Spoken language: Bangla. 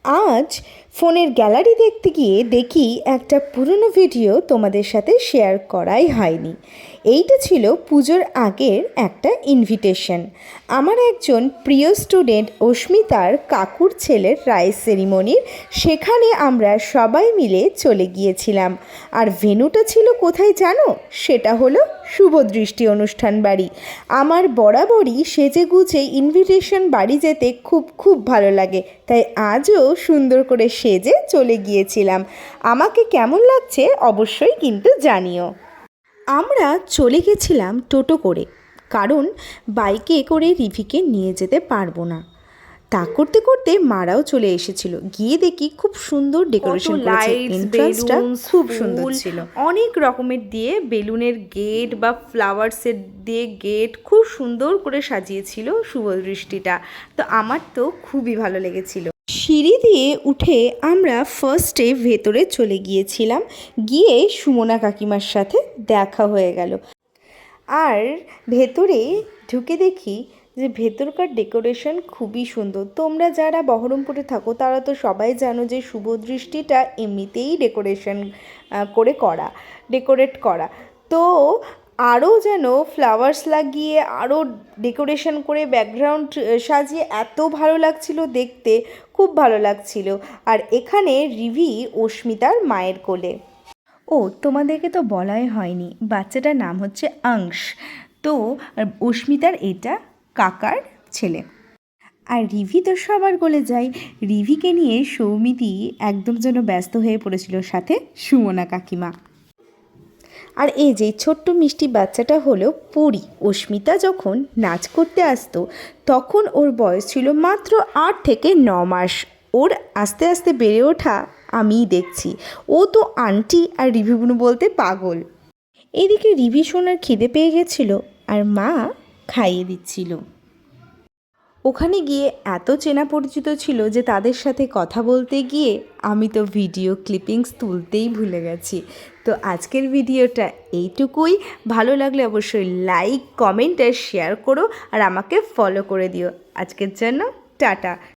আজ ফোনের গ্যালারি দেখতে গিয়ে দেখি একটা পুরনো ভিডিও তোমাদের সাথে শেয়ার করাই হয়নি। এইটা ছিল পুজোর আগের একটা ইনভিটেশন। আমার একজন প্রিয় স্টুডেন্ট অস্মিতার কাকুর ছেলের রাইস সেরিমনির, সেখানে আমরা সবাই মিলে চলে গিয়েছিলাম। আর ভেন্যুটা ছিল কোথায় জানো? সেটা হলো শুভদৃষ্টি অনুষ্ঠান বাড়ি। আমার বরাবরই সেজেগুজে ইনভিটেশন বাড়ি যেতে খুব ভালো লাগে, তাই আজও সুন্দর করে সেজে চলে গিয়েছিলাম। আমাকে কেমন লাগছে অবশ্যই কিন্তু জানিও। আমরা চলে গেছিলাম টোটো করে, কারণ বাইকে করে রিভিকে নিয়ে যেতে পারবো না। তা করতে করতে মারাও চলে এসেছিল। গিয়ে দেখি খুব সুন্দর ডেকোরেশন করেছে, এন্ট্রান্সটা খুব সুন্দর ছিল, অনেক রকমের দিয়ে বেলুনের গেট বা ফ্লাওয়ার্সের দিয়ে গেট খুব সুন্দর করে সাজিয়েছিল শুভদৃষ্টিটা। তো আমার তো খুবই ভালো লেগেছিল। সিঁড়ি দিয়ে উঠে আমরা ফার্স্টে ভেতরে চলে গিয়েছিলাম, গিয়ে সুমনা কাকিমার সাথে দেখা হয়ে গেল। আর ভেতরে ঢুকে দেখি যে ভেতরকার ডেকোরেশন খুবই সুন্দর। তোমরা যারা বহরমপুরে থাকো তারা তো সবাই জানো যে শুভদৃষ্টিটা এমনিতেই ডেকোরেট করা। তো আরও যেন ফ্লাওয়ার্স লাগিয়ে আরও ডেকোরেশন করে ব্যাকগ্রাউন্ড সাজিয়ে এত ভালো লাগছিল দেখতে, খুব ভালো লাগছিল। আর এখানে রিভি অস্মিতার মায়ের কোলে। ও, তোমাদেরকে তো বলাই হয়নি, বাচ্চাটার নাম হচ্ছে অংশ। তো অস্মিতার এটা কাকার ছেলে। আর রিভি তো সবার কোলে যায়। রিভিকে নিয়ে সৌমিতি একদম যেন ব্যস্ত হয়ে পড়েছিল, সাথে সুমনা কাকিমা। আর এই যে ছোট্ট মিষ্টি বাচ্চাটা হলো পুরী। অস্মিতা যখন নাচ করতে আসতো তখন ওর বয়স ছিল মাত্র 8 থেকে 9 মাস। ওর আস্তে আস্তে বেড়ে ওঠা আমিই দেখছি। ও তো আন্টি আর রিভি বুনু বলতে পাগল। এদিকে রিভি সোনার খিদে পেয়ে গেছিল আর মা খাইয়ে দিচ্ছিল। ওখানে গিয়ে এত চেনা পরিচিত ছিল যে তাদের সাথে কথা বলতে গিয়ে আমি তো ভিডিও ক্লিপিংস তুলতেই ভুলে গেছি। তো আজকের ভিডিওটা এইটুকুই। ভালো লাগলে অবশ্যই লাইক, কমেন্ট আর শেয়ার করো, আর আমাকে ফলো করে দিও। আজকের জন্য টাটা।